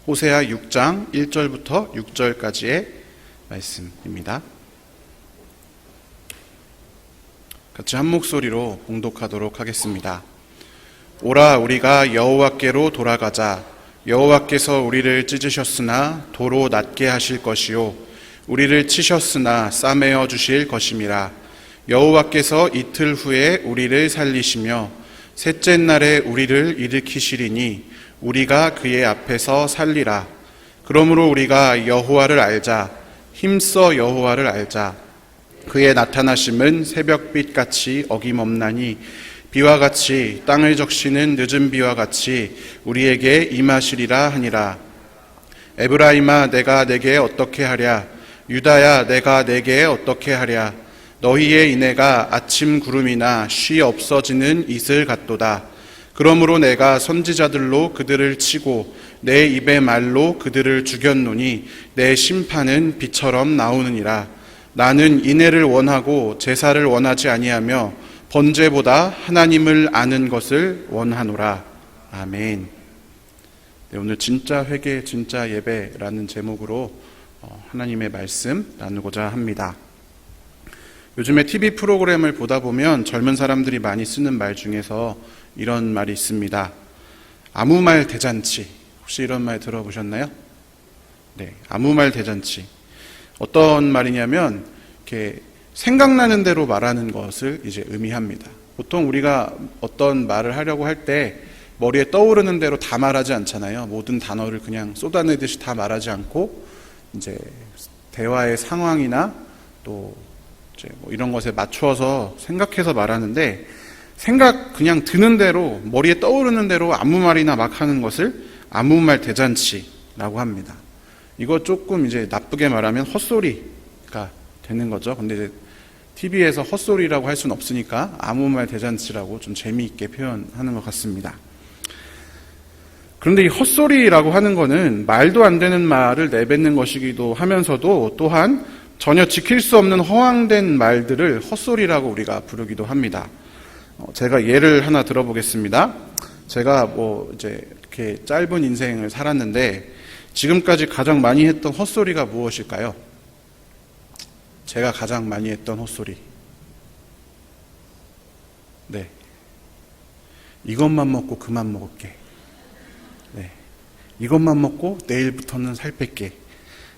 호세아 6장 1절부터 6절까지의 말씀입니다. 같이 한 목소리로 봉독하도록 하겠습니다. 오라, 우리가 여호와께로 돌아가자. 여호와께서 우리를 찢으셨으나 도로 낫게 하실 것이요 우리를 치셨으나 싸매어 주실 것임이라. 여호와께서 이틀 후에 우리를 살리시며 셋째 날에 우리를 일으키시리니 우리가 그의 앞에서 살리라. 그러므로 우리가 여호와를 알자. 힘써 여호와를 알자. 그의 나타나심은 새벽빛같이 어김없나니 비와 같이 땅을 적시는 늦은 비와 같이 우리에게 임하시리라 하니라. 에브라임아, 내가 내게 어떻게 하랴? 유다야, 내가 내게 어떻게 하랴? 너희의 인애가 아침 구름이나 쉬 없어지는 이슬 같도다. 그러므로 내가 선지자들로 그들을 치고 내 입의 말로 그들을 죽였노니 내 심판은 비처럼 나오느니라. 나는 인애를 원하고 제사를 원하지 아니하며 번제보다 하나님을 아는 것을 원하노라. 아멘. 네, 오늘 진짜 회개, 진짜 예배라는 제목으로 하나님의 말씀 나누고자 합니다. 요즘에 TV 프로그램을 보다 보면 젊은 사람들이 많이 쓰는 말 중에서 이런 말이 있습니다. 아무 말 대잔치. 혹시 이런 말 들어보셨나요? 네, 아무 말 대잔치. 어떤 말이냐면 이렇게 생각나는 대로 말하는 것을 이제 의미합니다. 보통 우리가 어떤 말을 하려고 할 때 머리에 떠오르는 대로 다 말하지 않잖아요. 모든 단어를 그냥 쏟아내듯이 다 말하지 않고 이제 대화의 상황이나 또 이제 뭐 이런 것에 맞추어서 생각해서 말하는데 생각 그냥 드는 대로 머리에 떠오르는 대로 아무 말이나 막 하는 것을 아무 말 대잔치라고 합니다. 이거 조금 이제 나쁘게 말하면 헛소리가 되는 거죠. 근데 이제 TV에서 헛소리라고 할 수는 없으니까 아무 말 대잔치라고 좀 재미있게 표현하는 것 같습니다. 그런데 이 헛소리라고 하는 거는 말도 안 되는 말을 내뱉는 것이기도 하면서도 또한 전혀 지킬 수 없는 허황된 말들을 헛소리라고 우리가 부르기도 합니다. 제가 예를 하나 들어보겠습니다. 제가 이제 이렇게 짧은 인생을 살았는데 지금까지 가장 많이 했던 헛소리가 무엇일까요? 제가 가장 많이 했던 헛소리. 네. 이것만 먹고 그만 먹을게. 네. 이것만 먹고 내일부터는 살 뺄게.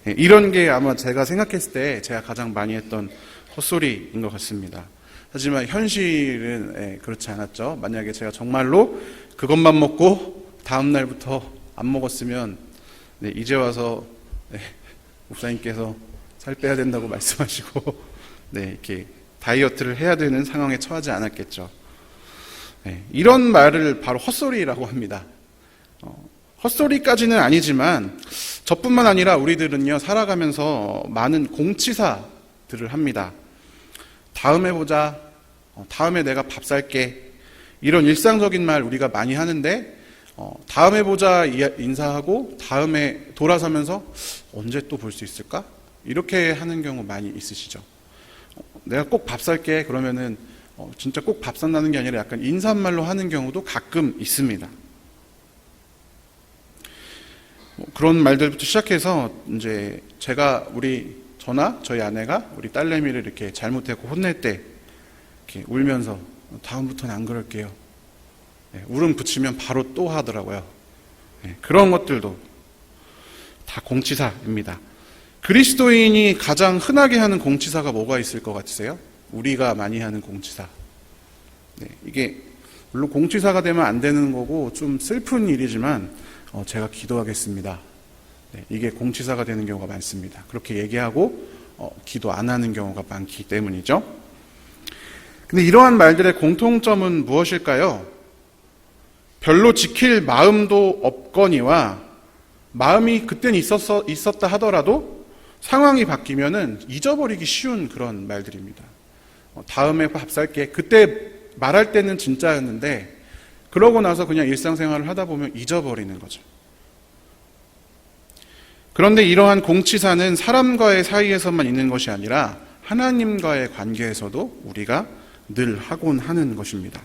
네. 이런 게 아마 제가 생각했을 때 제가 가장 많이 했던 헛소리인 것 같습니다. 하지만 현실은 그렇지 않았죠. 만약에 제가 정말로 그것만 먹고 다음 날부터 안 먹었으면 이제 와서 목사님께서 살 빼야 된다고 말씀하시고 이렇게 다이어트를 해야 되는 상황에 처하지 않았겠죠. 이런 말을 바로 헛소리라고 합니다. 헛소리까지는 아니지만 저뿐만 아니라 우리들은요 살아가면서 많은 공치사들을 합니다. 다음에 보자, 다음에 내가 밥 살게, 이런 일상적인 말 우리가 많이 하는데 다음에 보자 인사하고 다음에 돌아서면서 언제 또 볼 수 있을까? 이렇게 하는 경우 많이 있으시죠. 내가 꼭 밥 살게 그러면은 진짜 꼭 밥 산다는 게 아니라 약간 인사말로 하는 경우도 가끔 있습니다. 그런 말들부터 시작해서 이제 제가 저나 저희 아내가 우리 딸내미를 이렇게 잘못했고 혼낼 때 이렇게 울면서 다음부터는 안 그럴게요. 울음 붙이면 바로 또 하더라고요. 그런 것들도 다 공치사입니다. 그리스도인이 가장 흔하게 하는 공치사가 뭐가 있을 것 같으세요? 우리가 많이 하는 공치사. 이게 물론 공치사가 되면 안 되는 거고 좀 슬픈 일이지만 제가 기도하겠습니다. 이게 공치사가 되는 경우가 많습니다. 그렇게 얘기하고 기도 안 하는 경우가 많기 때문이죠. 근데 이러한 말들의 공통점은 무엇일까요? 별로 지킬 마음도 없거니와 마음이 그땐 있었다 하더라도 상황이 바뀌면은 잊어버리기 쉬운 그런 말들입니다. 다음에 밥 살게. 그때 말할 때는 진짜였는데 그러고 나서 그냥 일상생활을 하다 보면 잊어버리는 거죠. 그런데 이러한 공치사는 사람과의 사이에서만 있는 것이 아니라 하나님과의 관계에서도 우리가 늘 하곤 하는 것입니다.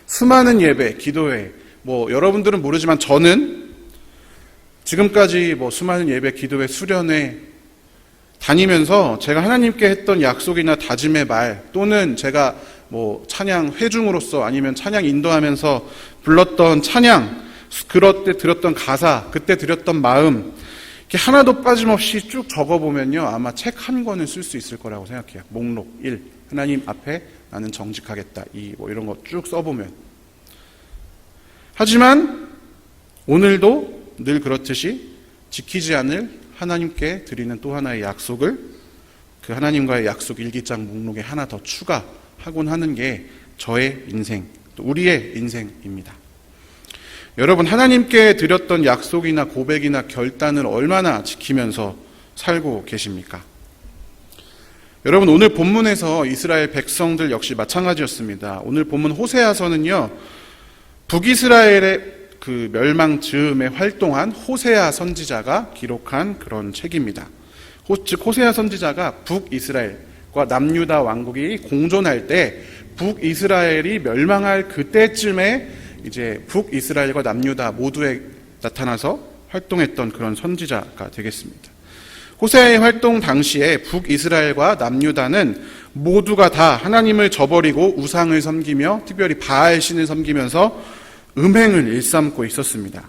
수많은 예배, 기도회, 여러분들은 모르지만 저는 지금까지 수많은 예배, 기도회, 수련회 다니면서 제가 하나님께 했던 약속이나 다짐의 말, 또는 제가 찬양 회중으로서 아니면 찬양 인도하면서 불렀던 찬양, 그럴 때 들었던 가사, 그때 드렸던 마음, 이렇게 하나도 빠짐없이 쭉 적어보면요, 아마 책 한 권을 쓸 수 있을 거라고 생각해요. 목록 1, 하나님 앞에 나는 정직하겠다, 2, 이런 거 쭉 써보면. 하지만 오늘도 늘 그렇듯이 지키지 않을 하나님께 드리는 또 하나의 약속을 그 하나님과의 약속 일기장 목록에 하나 더 추가하곤 하는 게 저의 인생, 또 우리의 인생입니다. 여러분, 하나님께 드렸던 약속이나 고백이나 결단을 얼마나 지키면서 살고 계십니까? 여러분, 오늘 본문에서 이스라엘 백성들 역시 마찬가지였습니다. 오늘 본문 호세아서는요, 북이스라엘의 그 멸망 즈음에 활동한 호세아 선지자가 기록한 그런 책입니다. 즉 호세아 선지자가 북이스라엘과 남유다 왕국이 공존할 때 북이스라엘이 멸망할 그때쯤에 이제 북이스라엘과 남유다 모두에 나타나서 활동했던 그런 선지자가 되겠습니다. 호세아의 활동 당시에 북이스라엘과 남유다는 모두가 다 하나님을 저버리고 우상을 섬기며 특별히 바알 신을 섬기면서 음행을 일삼고 있었습니다.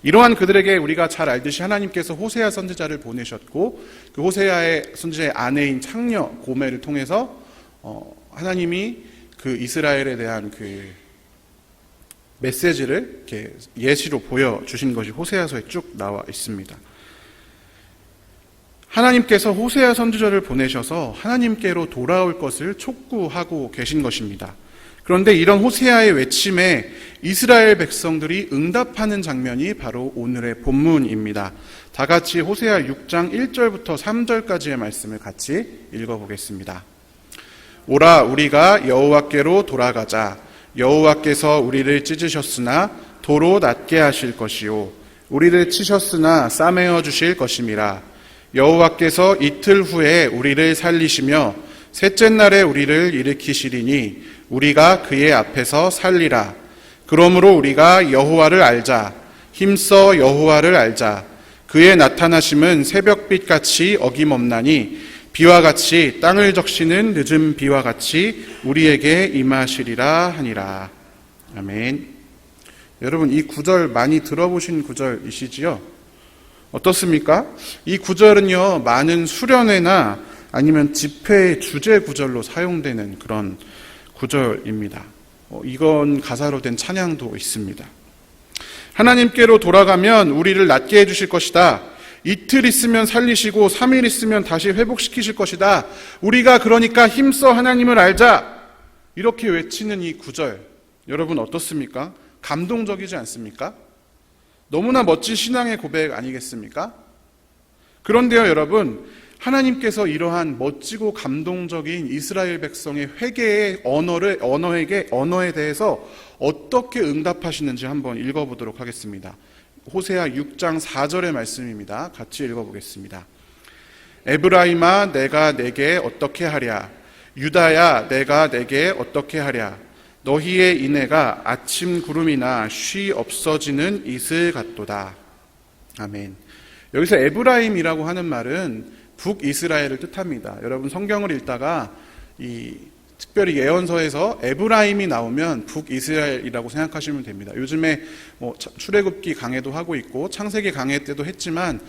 이러한 그들에게 우리가 잘 알듯이 하나님께서 호세아 선지자를 보내셨고 그 호세아의 선지자의 아내인 창녀 고멜을 통해서 하나님이 그 이스라엘에 대한 그 메시지를 이렇게 예시로 보여주신 것이 호세아서에 쭉 나와 있습니다. 하나님께서 호세아 선지자를 보내셔서 하나님께로 돌아올 것을 촉구하고 계신 것입니다. 그런데 이런 호세아의 외침에 이스라엘 백성들이 응답하는 장면이 바로 오늘의 본문입니다. 다 같이 호세아 6장 1절부터 3절까지의 말씀을 같이 읽어보겠습니다. 오라 우리가 여호와께로 돌아가자. 여호와께서 우리를 찢으셨으나 도로 낫게 하실 것이요 우리를 치셨으나 싸매어 주실 것임이라. 여호와께서 이틀 후에 우리를 살리시며 셋째 날에 우리를 일으키시리니 우리가 그의 앞에서 살리라. 그러므로 우리가 여호와를 알자. 힘써 여호와를 알자. 그의 나타나심은 새벽빛같이 어김없나니 비와 같이 땅을 적시는 늦은 비와 같이 우리에게 임하시리라 하니라. 아멘. 여러분, 이 구절 많이 들어보신 구절이시지요? 어떻습니까? 이 구절은요, 많은 수련회나 아니면 집회의 주제 구절로 사용되는 그런 구절입니다. 이건 가사로 된 찬양도 있습니다. 하나님께로 돌아가면 우리를 낫게 해주실 것이다. 이틀 있으면 살리시고 3일 있으면 다시 회복시키실 것이다. 우리가 그러니까 힘써 하나님을 알자. 이렇게 외치는 이 구절, 여러분 어떻습니까? 감동적이지 않습니까? 너무나 멋진 신앙의 고백 아니겠습니까? 그런데요, 여러분, 하나님께서 이러한 멋지고 감동적인 이스라엘 백성의 회개의 언어에 대해서 어떻게 응답하시는지 한번 읽어보도록 하겠습니다. 호세아 6장 4절의 말씀입니다. 같이 읽어보겠습니다. 에브라임아 내가 내게 어떻게 하랴. 유다야 내가 내게 어떻게 하랴. 너희의 인애가 아침 구름이나 쉬 없어지는 이슬 같도다. 아멘. 여기서 에브라임이라고 하는 말은 북이스라엘을 뜻합니다. 여러분 성경을 읽다가 특별히 예언서에서 에브라임이 나오면 북이스라엘이라고 생각하시면 됩니다. 요즘에 출애굽기 강해도 하고 있고 창세기 강해 때도 했지만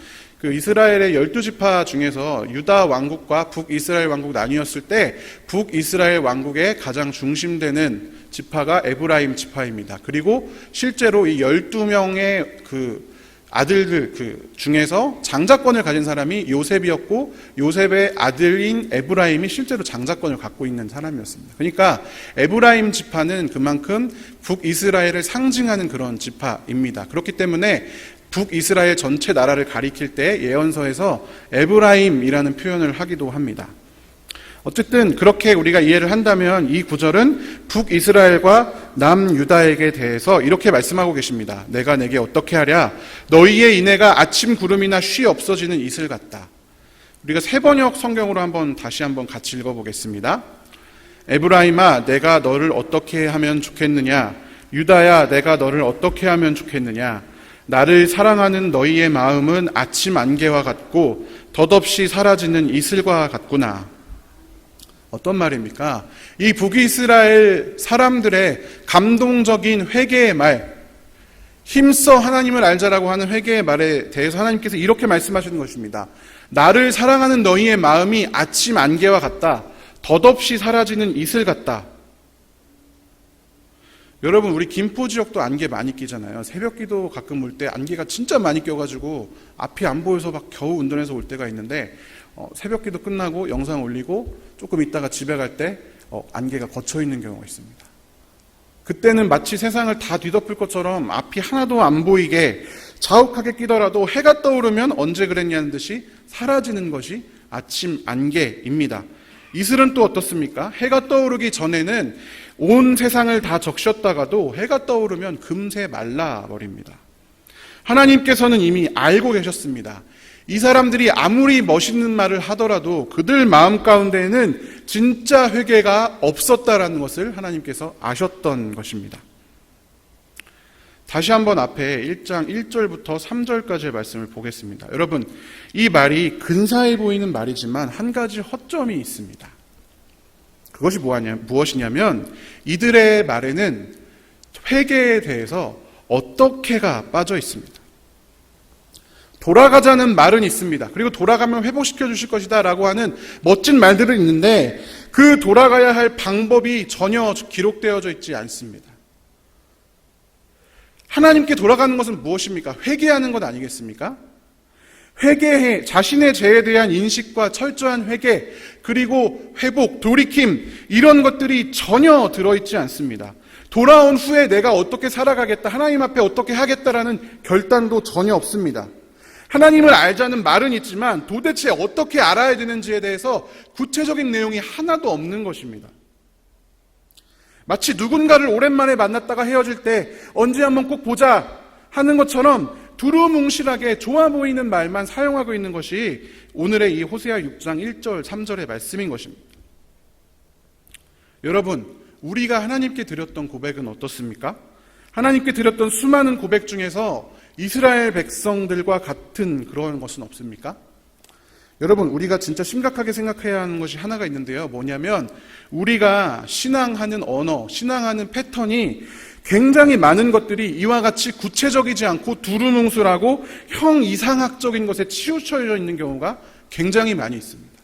그 이스라엘의 12지파 중에서 유다 왕국과 북이스라엘 왕국 나뉘었을 때 북이스라엘 왕국의 가장 중심되는 지파가 에브라임 지파입니다. 그리고 실제로 이 12명의 그 아들들 중에서 장자권을 가진 사람이 요셉이었고 요셉의 아들인 에브라임이 실제로 장자권을 갖고 있는 사람이었습니다. 그러니까 에브라임 지파는 그만큼 북이스라엘을 상징하는 그런 지파입니다. 그렇기 때문에 북이스라엘 전체 나라를 가리킬 때 예언서에서 에브라임이라는 표현을 하기도 합니다. 어쨌든 그렇게 우리가 이해를 한다면 이 구절은 북이스라엘과 남유다에게 대해서 이렇게 말씀하고 계십니다. 내가 내게 어떻게 하랴. 너희의 인애가 아침 구름이나 쉬 없어지는 이슬 같다. 우리가 세번역 성경으로 다시 한번 같이 읽어보겠습니다. 에브라임아 내가 너를 어떻게 하면 좋겠느냐. 유다야 내가 너를 어떻게 하면 좋겠느냐. 나를 사랑하는 너희의 마음은 아침 안개와 같고 덧없이 사라지는 이슬과 같구나. 어떤 말입니까? 이 북이스라엘 사람들의 감동적인 회개의 말, 힘써 하나님을 알자라고 하는 회개의 말에 대해서 하나님께서 이렇게 말씀하시는 것입니다. 나를 사랑하는 너희의 마음이 아침 안개와 같다. 덧없이 사라지는 이슬 같다. 여러분, 우리 김포 지역도 안개 많이 끼잖아요. 새벽기도 가끔 올 때 안개가 진짜 많이 껴가지고 앞이 안 보여서 막 겨우 운전해서 올 때가 있는데, 새벽기도 끝나고 영상 올리고 조금 있다가 집에 갈 때 안개가 걷혀 있는 경우가 있습니다. 그때는 마치 세상을 다 뒤덮을 것처럼 앞이 하나도 안 보이게 자욱하게 끼더라도 해가 떠오르면 언제 그랬냐는 듯이 사라지는 것이 아침 안개입니다. 이슬은 또 어떻습니까? 해가 떠오르기 전에는 온 세상을 다 적셨다가도 해가 떠오르면 금세 말라버립니다. 하나님께서는 이미 알고 계셨습니다. 이 사람들이 아무리 멋있는 말을 하더라도 그들 마음 가운데에는 진짜 회개가 없었다라는 것을 하나님께서 아셨던 것입니다. 다시 한번 앞에 1장 1절부터 3절까지의 말씀을 보겠습니다. 여러분, 이 말이 근사해 보이는 말이지만 한 가지 허점이 있습니다. 그것이 무엇이냐면 이들의 말에는 회개에 대해서 어떻게가 빠져 있습니다. 돌아가자는 말은 있습니다. 그리고 돌아가면 회복시켜 주실 것이다 라고 하는 멋진 말들은 있는데 그 돌아가야 할 방법이 전혀 기록되어져 있지 않습니다. 하나님께 돌아가는 것은 무엇입니까? 회개하는 것 아니겠습니까? 회개해 자신의 죄에 대한 인식과 철저한 회개, 그리고 회복, 돌이킴, 이런 것들이 전혀 들어있지 않습니다. 돌아온 후에 내가 어떻게 살아가겠다, 하나님 앞에 어떻게 하겠다라는 결단도 전혀 없습니다. 하나님을 알자는 말은 있지만 도대체 어떻게 알아야 되는지에 대해서 구체적인 내용이 하나도 없는 것입니다. 마치 누군가를 오랜만에 만났다가 헤어질 때 언제 한번 꼭 보자 하는 것처럼 두루뭉실하게 좋아 보이는 말만 사용하고 있는 것이 오늘의 이 호세아 6장 1절 3절의 말씀인 것입니다. 여러분, 우리가 하나님께 드렸던 고백은 어떻습니까? 하나님께 드렸던 수많은 고백 중에서 이스라엘 백성들과 같은 그런 것은 없습니까? 여러분, 우리가 진짜 심각하게 생각해야 하는 것이 하나가 있는데요. 뭐냐면 우리가 신앙하는 언어, 신앙하는 패턴이 굉장히 많은 것들이 이와 같이 구체적이지 않고 두루뭉술하고 형이상학적인 것에 치우쳐져 있는 경우가 굉장히 많이 있습니다.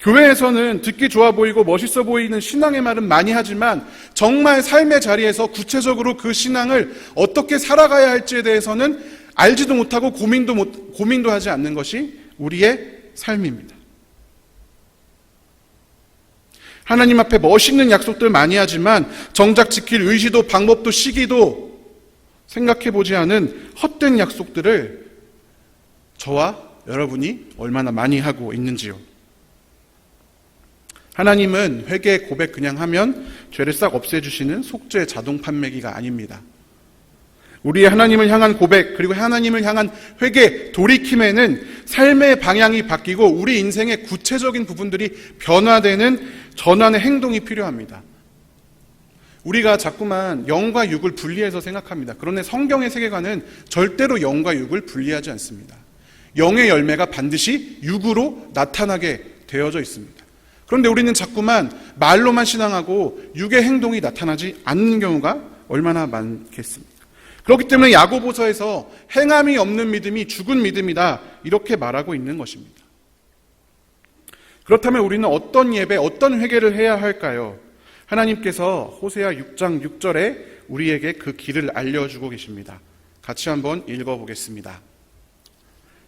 교회에서는 듣기 좋아 보이고 멋있어 보이는 신앙의 말은 많이 하지만 정말 삶의 자리에서 구체적으로 그 신앙을 어떻게 살아가야 할지에 대해서는 알지도 못하고 고민도 하지 않는 것이 우리의 삶입니다. 하나님 앞에 멋있는 약속들 많이 하지만 정작 지킬 의지도 방법도 시기도 생각해보지 않은 헛된 약속들을 저와 여러분이 얼마나 많이 하고 있는지요. 하나님은 회개 고백 그냥 하면 죄를 싹 없애주시는 속죄 자동 판매기가 아닙니다. 우리의 하나님을 향한 고백, 그리고 하나님을 향한 회개, 돌이킴에는 삶의 방향이 바뀌고 우리 인생의 구체적인 부분들이 변화되는 전환의 행동이 필요합니다. 우리가 자꾸만 영과 육을 분리해서 생각합니다. 그런데 성경의 세계관은 절대로 영과 육을 분리하지 않습니다. 영의 열매가 반드시 육으로 나타나게 되어져 있습니다. 그런데 우리는 자꾸만 말로만 신앙하고 육의 행동이 나타나지 않는 경우가 얼마나 많겠습니까? 그렇기 때문에 야고보서에서 행함이 없는 믿음이 죽은 믿음이다, 이렇게 말하고 있는 것입니다. 그렇다면 우리는 어떤 예배, 어떤 회개를 해야 할까요? 하나님께서 호세아 6장 6절에 우리에게 그 길을 알려주고 계십니다. 같이 한번 읽어보겠습니다.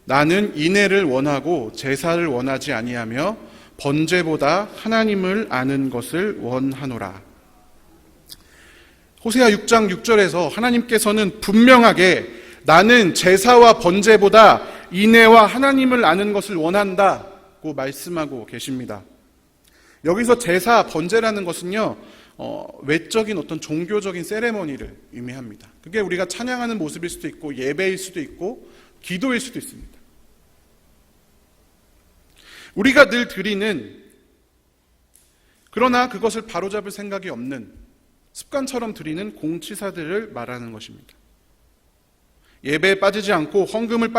나는 인애를 원하고 제사를 원하지 아니하며 번제보다 하나님을 아는 것을 원하노라. 호세아 6장 6절에서 하나님께서는 분명하게 나는 제사와 번제보다 인애와 하나님을 아는 것을 원한다고 말씀하고 계십니다. 여기서 제사, 번제라는 것은요, 외적인 어떤 종교적인 세레머니를 의미합니다. 그게 우리가 찬양하는 모습일 수도 있고 예배일 수도 있고 기도일 수도 있습니다. 우리가 늘 드리는, 그러나 그것을 바로잡을 생각이 없는 습관처럼 드리는 공치사들을 말하는 것입니다. 예배에 빠지지 않고 헌금을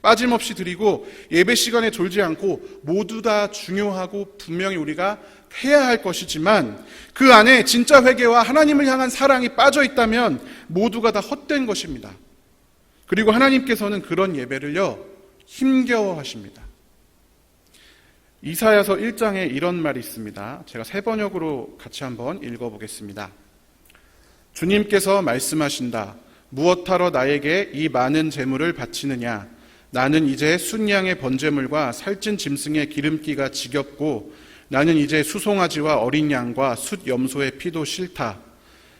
빠짐없이 드리고 예배 시간에 졸지 않고 모두 다 중요하고 분명히 우리가 해야 할 것이지만 그 안에 진짜 회개와 하나님을 향한 사랑이 빠져 있다면 모두가 다 헛된 것입니다. 그리고 하나님께서는 그런 예배를요 힘겨워하십니다. 이사야서 1장에 이런 말이 있습니다. 제가 새 번역으로 같이 한번 읽어보겠습니다. 주님께서 말씀하신다. 무엇하러 나에게 이 많은 제물을 바치느냐? 나는 이제 순양의 번제물과 살찐 짐승의 기름기가 지겹고 나는 이제 수송아지와 어린 양과 숫 염소의 피도 싫다.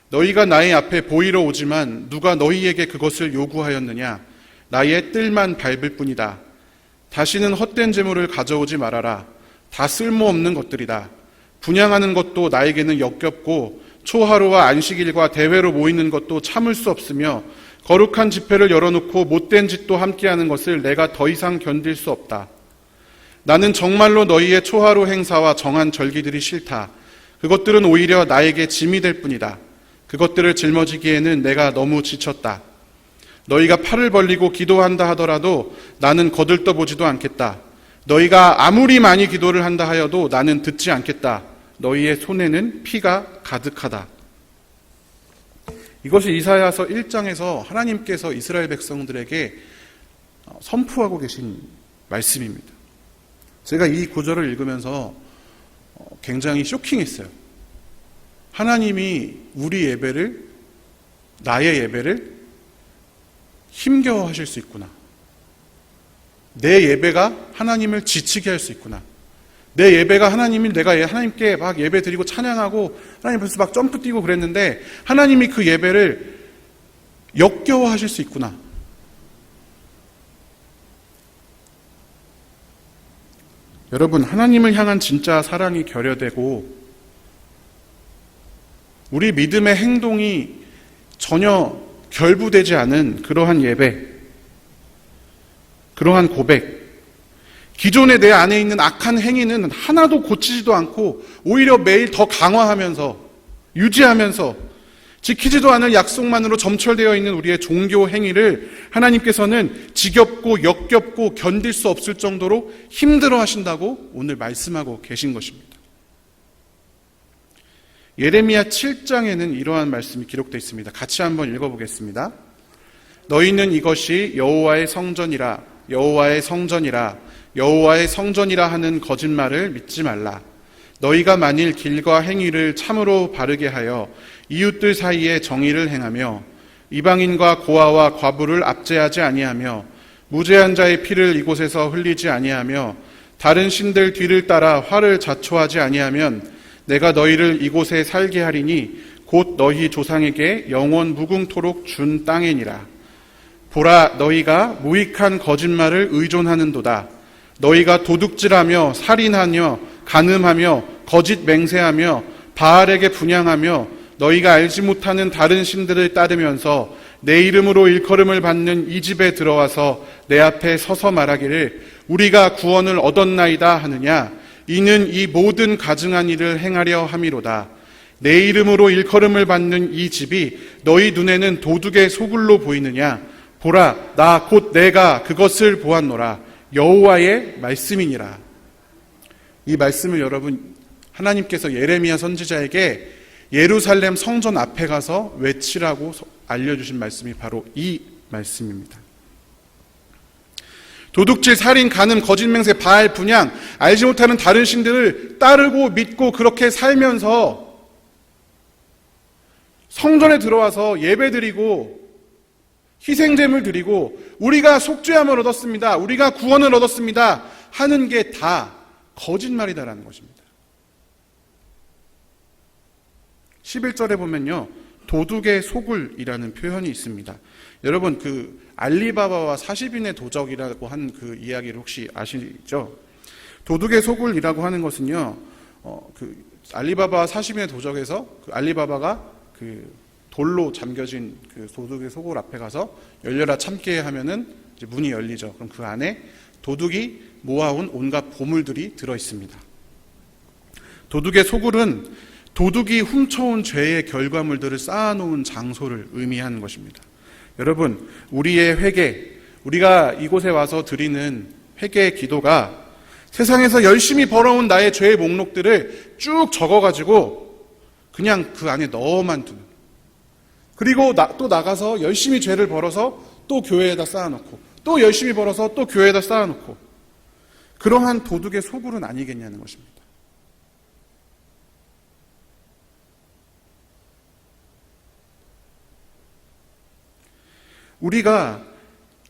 너희가 나의 앞에 보이러 오지만 누가 너희에게 그것을 요구하였느냐? 나의 뜰만 밟을 뿐이다. 다시는 헛된 제물을 가져오지 말아라. 다 쓸모없는 것들이다. 분향하는 것도 나에게는 역겹고 초하루와 안식일과 대회로 모이는 것도 참을 수 없으며 거룩한 집회를 열어놓고 못된 짓도 함께하는 것을 내가 더 이상 견딜 수 없다. 나는 정말로 너희의 초하루 행사와 정한 절기들이 싫다. 그것들은 오히려 나에게 짐이 될 뿐이다. 그것들을 짊어지기에는 내가 너무 지쳤다. 너희가 팔을 벌리고 기도한다 하더라도 나는 거들떠보지도 않겠다. 너희가 아무리 많이 기도를 한다 하여도 나는 듣지 않겠다. 너희의 손에는 피가 가득하다. 이것이 이사야서 1장에서 하나님께서 이스라엘 백성들에게 선포하고 계신 말씀입니다. 제가 이 구절을 읽으면서 굉장히 쇼킹했어요. 하나님이 우리 예배를, 나의 예배를 힘겨워하실 수 있구나. 내 예배가 하나님을 지치게 할 수 있구나. 내 예배가 내가 하나님께 막 예배 드리고 찬양하고 하나님 벌써 막 점프 뛰고 그랬는데 하나님이 그 예배를 역겨워하실 수 있구나. 여러분, 하나님을 향한 진짜 사랑이 결여되고 우리 믿음의 행동이 전혀 결부되지 않은 그러한 예배, 그러한 고백, 기존의 내 안에 있는 악한 행위는 하나도 고치지도 않고 오히려 매일 더 강화하면서 유지하면서 지키지도 않을 약속만으로 점철되어 있는 우리의 종교 행위를 하나님께서는 지겹고 역겹고 견딜 수 없을 정도로 힘들어 하신다고 오늘 말씀하고 계신 것입니다. 예레미야 7장에는 이러한 말씀이 기록되어 있습니다. 같이 한번 읽어보겠습니다. 너희는 이것이 여호와의 성전이라, 여호와의 성전이라, 여호와의 성전이라 하는 거짓말을 믿지 말라. 너희가 만일 길과 행위를 참으로 바르게 하여 이웃들 사이에 정의를 행하며 이방인과 고아와 과부를 압제하지 아니하며 무죄한 자의 피를 이곳에서 흘리지 아니하며 다른 신들 뒤를 따라 화를 자초하지 아니하면 내가 너희를 이곳에 살게 하리니 곧 너희 조상에게 영원 무궁토록 준 땅이니라. 보라, 너희가 무익한 거짓말을 의존하는도다. 너희가 도둑질하며 살인하며 간음하며 거짓 맹세하며 바알에게 분향하며 너희가 알지 못하는 다른 신들을 따르면서 내 이름으로 일컬음을 받는 이 집에 들어와서 내 앞에 서서 말하기를 우리가 구원을 얻었나이다 하느냐. 이는 이 모든 가증한 일을 행하려 함이로다. 내 이름으로 일컬음을 받는 이 집이 너희 눈에는 도둑의 소굴로 보이느냐. 보라, 나 곧 내가 그것을 보았노라. 여호와의 말씀이니라. 이 말씀을 여러분, 하나님께서 예레미야 선지자에게 예루살렘 성전 앞에 가서 외치라고 알려주신 말씀이 바로 이 말씀입니다. 도둑질, 살인, 간음, 거짓맹세, 바알, 분향, 알지 못하는 다른 신들을 따르고 믿고 그렇게 살면서 성전에 들어와서 예배드리고 희생제물 드리고 우리가 속죄함을 얻었습니다, 우리가 구원을 얻었습니다 하는 게 다 거짓말이다라는 것입니다. 11절에 보면요, 도둑의 소굴이라는 표현이 있습니다. 여러분, 그 알리바바와 40인의 도적이라고 한 그 이야기를 혹시 아시죠? 도둑의 소굴이라고 하는 것은요, 그 알리바바와 40인의 도적에서 그 알리바바가 그 돌로 잠겨진 그 도둑의 소굴 앞에 가서 열려라 참깨 하면은 이제 문이 열리죠. 그럼 그 안에 도둑이 모아온 온갖 보물들이 들어 있습니다. 도둑의 소굴은 도둑이 훔쳐온 죄의 결과물들을 쌓아놓은 장소를 의미하는 것입니다. 여러분, 우리의 회개, 우리가 이곳에 와서 드리는 회개의 기도가 세상에서 열심히 벌어온 나의 죄의 목록들을 쭉 적어가지고 그냥 그 안에 넣어만 두는, 그리고 또 나가서 열심히 죄를 벌어서 또 교회에다 쌓아놓고, 또 열심히 벌어서 또 교회에다 쌓아놓고, 그러한 도둑의 소굴은 아니겠냐는 것입니다. 우리가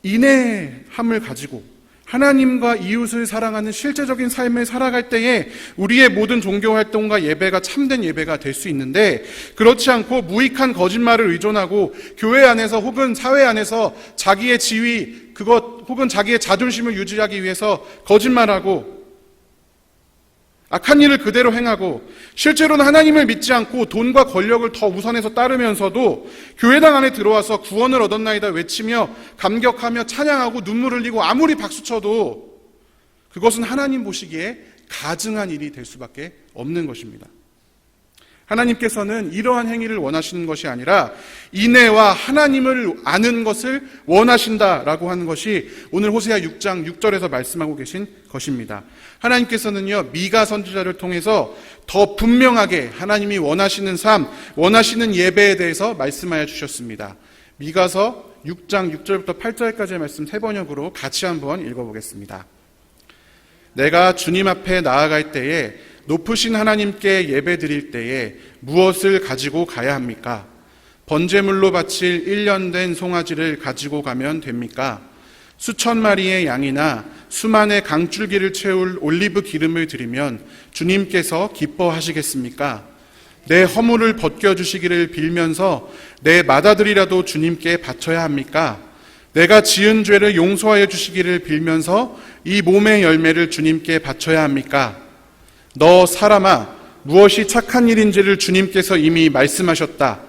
인내함을 가지고 하나님과 이웃을 사랑하는 실제적인 삶을 살아갈 때에 우리의 모든 종교활동과 예배가 참된 예배가 될 수 있는데, 그렇지 않고 무익한 거짓말을 의존하고 교회 안에서 혹은 사회 안에서 자기의 지위, 혹은 자기의 자존심을 유지하기 위해서 거짓말하고 악한 일을 그대로 행하고, 실제로는 하나님을 믿지 않고 돈과 권력을 더 우선해서 따르면서도 교회당 안에 들어와서 구원을 얻었나이다 외치며 감격하며 찬양하고 눈물 흘리고 아무리 박수쳐도 그것은 하나님 보시기에 가증한 일이 될 수밖에 없는 것입니다. 하나님께서는 이러한 행위를 원하시는 것이 아니라 인애와 하나님을 아는 것을 원하신다라고 하는 것이 오늘 호세아 6장 6절에서 말씀하고 계신 것입니다. 하나님께서는요, 미가 선지자를 통해서 더 분명하게 하나님이 원하시는 삶, 원하시는 예배에 대해서 말씀하여 주셨습니다. 미가서 6장 6절부터 8절까지의 말씀 세 번역으로 같이 한번 읽어보겠습니다. 내가 주님 앞에 나아갈 때에 높으신 하나님께 예배드릴 때에 무엇을 가지고 가야 합니까? 번제물로 바칠 1년 된 송아지를 가지고 가면 됩니까? 수천 마리의 양이나 수만의 강줄기를 채울 올리브 기름을 드리면 주님께서 기뻐하시겠습니까? 내 허물을 벗겨주시기를 빌면서 내 맏아들이라도 주님께 바쳐야 합니까? 내가 지은 죄를 용서하여 주시기를 빌면서 이 몸의 열매를 주님께 바쳐야 합니까? 너 사람아, 무엇이 착한 일인지를 주님께서 이미 말씀하셨다.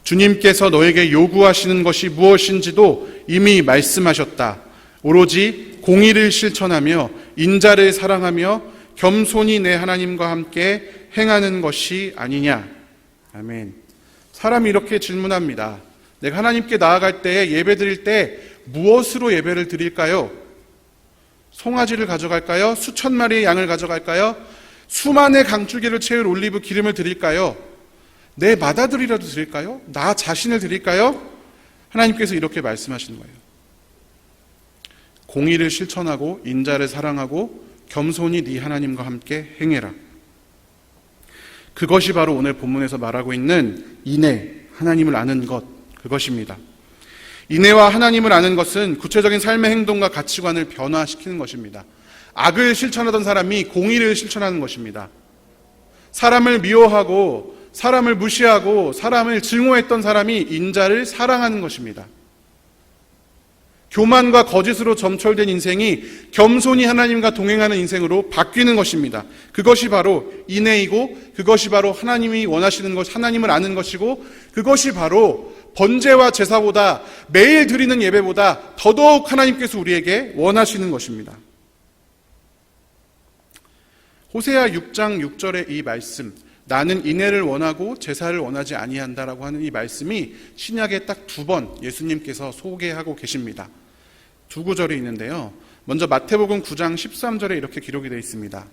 주님께서 너에게 요구하시는 것이 무엇인지도 이미 말씀하셨다. 오로지 공의를 실천하며 인자를 사랑하며 겸손히 내 하나님과 함께 행하는 것이 아니냐. 아멘. 사람이 이렇게 질문합니다. 내가 하나님께 나아갈 때, 예배 드릴 때 무엇으로 예배를 드릴까요? 송아지를 가져갈까요? 수천 마리의 양을 가져갈까요? 수만의 강줄기를 채울 올리브 기름을 드릴까요? 내 맏아들이라도 드릴까요? 나 자신을 드릴까요? 하나님께서 이렇게 말씀하시는 거예요. 공의를 실천하고 인자를 사랑하고 겸손히 네 하나님과 함께 행해라. 그것이 바로 오늘 본문에서 말하고 있는 인애, 하나님을 아는 것, 그것입니다. 인애와 하나님을 아는 것은 구체적인 삶의 행동과 가치관을 변화시키는 것입니다. 악을 실천하던 사람이 공의를 실천하는 것입니다. 사람을 미워하고 사람을 무시하고 사람을 증오했던 사람이 인자를 사랑하는 것입니다. 교만과 거짓으로 점철된 인생이 겸손히 하나님과 동행하는 인생으로 바뀌는 것입니다. 그것이 바로 인애이고, 그것이 바로 하나님이 원하시는 것, 하나님을 아는 것이고, 그것이 바로 번제와 제사보다, 매일 드리는 예배보다 더더욱 하나님께서 우리에게 원하시는 것입니다. 호세아 6장 6절의 이 말씀, 나는 인애를 원하고 제사를 원하지 아니한다라고 하는 이 말씀이 신약에 딱 2번 예수님께서 소개하고 계십니다. 두 구절이 있는데요. 먼저 마태복음 9장 13절에 이렇게 기록이 되어 있습니다.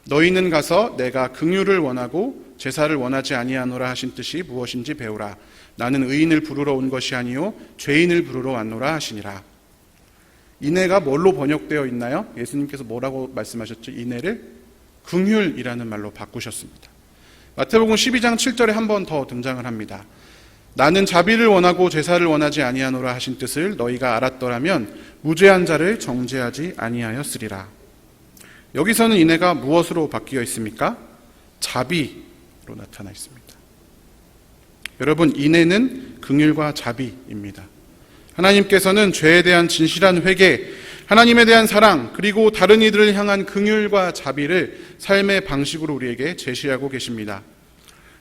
너희는 가서 내가 긍휼을 원하고 제사를 원하지 아니하노라 하신 뜻이 무엇인지 배우라. 나는 의인을 부르러 온 것이 아니요 죄인을 부르러 왔노라 하시니라. 인애가 뭘로 번역되어 있나요? 예수님께서 뭐라고 말씀하셨죠? 인애를 긍휼이라는 말로 바꾸셨습니다. 마태복음 12장 7절에 한 번 더 등장을 합니다. 나는 자비를 원하고 제사를 원하지 아니하노라 하신 뜻을 너희가 알았더라면 무죄한 자를 정죄하지 아니하였으리라. 여기서는 인애가 무엇으로 바뀌어 있습니까? 자비로 나타나 있습니다. 여러분, 인애는 긍휼과 자비입니다. 하나님께서는 죄에 대한 진실한 회개, 하나님에 대한 사랑, 그리고 다른 이들을 향한 긍휼과 자비를 삶의 방식으로 우리에게 제시하고 계십니다.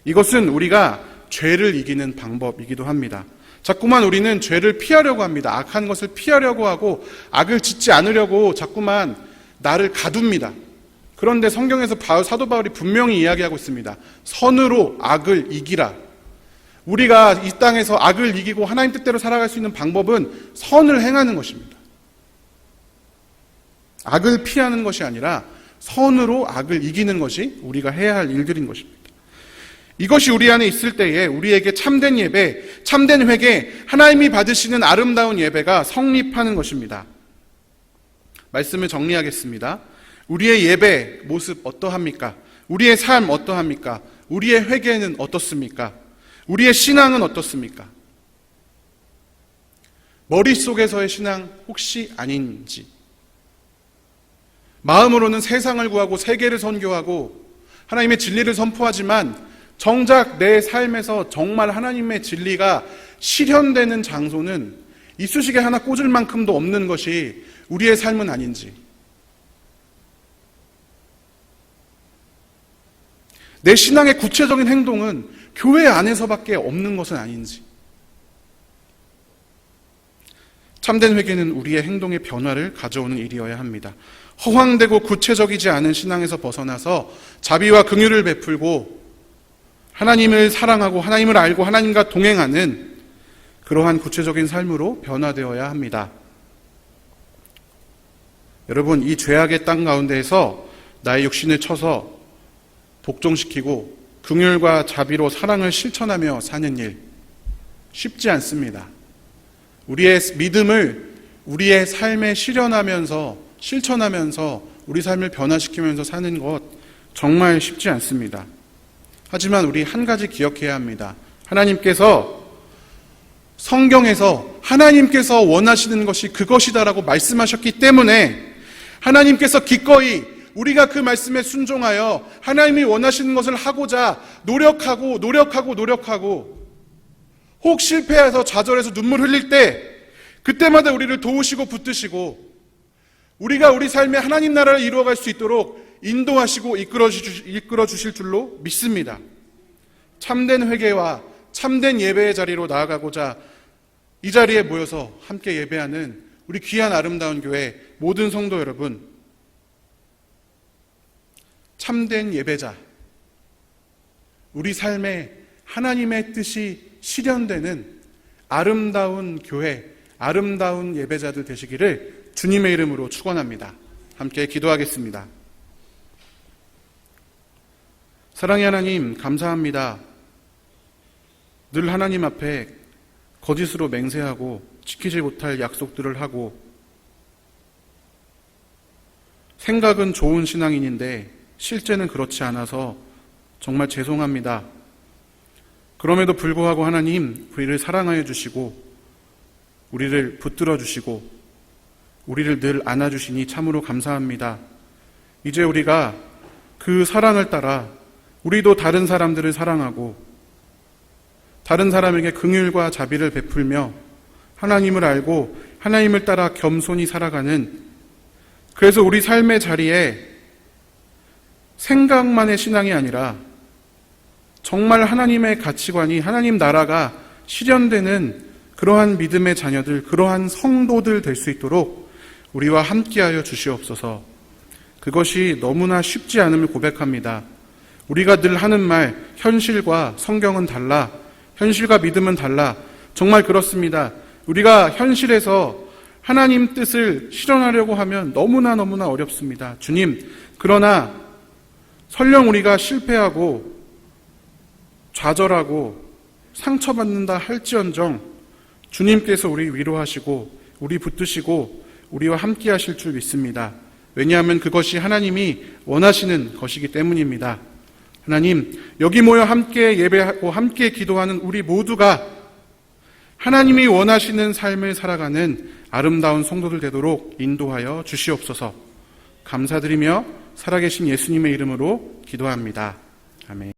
이것은 우리가 죄를 이기는 방법이기도 합니다. 자꾸만 우리는 죄를 피하려고 합니다. 악한 것을 피하려고 하고 악을 짓지 않으려고 자꾸만 나를 가둡니다. 그런데 성경에서 사도 바울이 분명히 이야기하고 있습니다. 선으로 악을 이기라. 우리가 이 땅에서 악을 이기고 하나님 뜻대로 살아갈 수 있는 방법은 선을 행하는 것입니다. 악을 피하는 것이 아니라 선으로 악을 이기는 것이 우리가 해야 할 일들인 것입니다. 이것이 우리 안에 있을 때에 우리에게 참된 예배, 참된 회개, 하나님이 받으시는 아름다운 예배가 성립하는 것입니다. 말씀을 정리하겠습니다. 우리의 예배 모습 어떠합니까? 우리의 삶 어떠합니까? 우리의 회개는 어떻습니까? 우리의 신앙은 어떻습니까? 머릿속에서의 신앙 혹시 아닌지, 마음으로는 세상을 구하고 세계를 선교하고 하나님의 진리를 선포하지만 정작 내 삶에서 정말 하나님의 진리가 실현되는 장소는 이쑤시개 하나 꽂을 만큼도 없는 것이 우리의 삶은 아닌지, 내 신앙의 구체적인 행동은 교회 안에서밖에 없는 것은 아닌지, 참된 회개는 우리의 행동의 변화를 가져오는 일이어야 합니다. 허황되고 구체적이지 않은 신앙에서 벗어나서 자비와 긍휼을 베풀고 하나님을 사랑하고 하나님을 알고 하나님과 동행하는 그러한 구체적인 삶으로 변화되어야 합니다. 여러분, 이 죄악의 땅 가운데에서 나의 육신을 쳐서 복종시키고 긍휼과 자비로 사랑을 실천하며 사는 일 쉽지 않습니다. 우리의 믿음을 우리의 삶에 실천하면서 우리 삶을 변화시키면서 사는 것 정말 쉽지 않습니다. 하지만 우리 한 가지 기억해야 합니다. 하나님께서 성경에서 하나님께서 원하시는 것이 그것이다라고 말씀하셨기 때문에 하나님께서 기꺼이 우리가 그 말씀에 순종하여 하나님이 원하시는 것을 하고자 노력하고 혹 실패해서 좌절해서 눈물 흘릴 때 그때마다 우리를 도우시고 붙드시고 우리가 우리 삶에 하나님 나라를 이루어갈 수 있도록 인도하시고 이끌어 주실 줄로 믿습니다. 참된 회개와 참된 예배의 자리로 나아가고자 이 자리에 모여서 함께 예배하는 우리 귀한 아름다운 교회 모든 성도 여러분, 참된 예배자, 우리 삶에 하나님의 뜻이 실현되는 아름다운 교회, 아름다운 예배자들 되시기를 주님의 이름으로 축원합니다. 함께 기도하겠습니다. 사랑의 하나님, 감사합니다. 늘 하나님 앞에 거짓으로 맹세하고 지키지 못할 약속들을 하고 생각은 좋은 신앙인인데 실제는 그렇지 않아서 정말 죄송합니다. 그럼에도 불구하고 하나님, 우리를 사랑하여 주시고 우리를 붙들어 주시고 우리를 늘 안아주시니 참으로 감사합니다. 이제 우리가 그 사랑을 따라 우리도 다른 사람들을 사랑하고 다른 사람에게 긍휼과 자비를 베풀며 하나님을 알고 하나님을 따라 겸손히 살아가는, 그래서 우리 삶의 자리에 생각만의 신앙이 아니라 정말 하나님의 가치관이, 하나님 나라가 실현되는 그러한 믿음의 자녀들, 그러한 성도들 될 수 있도록 우리와 함께하여 주시옵소서. 그것이 너무나 쉽지 않음을 고백합니다. 우리가 늘 하는 말, 현실과 성경은 달라, 현실과 믿음은 달라. 정말 그렇습니다. 우리가 현실에서 하나님 뜻을 실현하려고 하면 너무나 어렵습니다. 주님, 그러나 설령 우리가 실패하고 좌절하고 상처받는다 할지언정 주님께서 우리 위로하시고 우리 붙드시고 우리와 함께 하실 줄 믿습니다. 왜냐하면 그것이 하나님이 원하시는 것이기 때문입니다. 하나님, 여기 모여 함께 예배하고 함께 기도하는 우리 모두가 하나님이 원하시는 삶을 살아가는 아름다운 성도들 되도록 인도하여 주시옵소서. 감사드리며 살아계신 예수님의 이름으로 기도합니다. 아멘.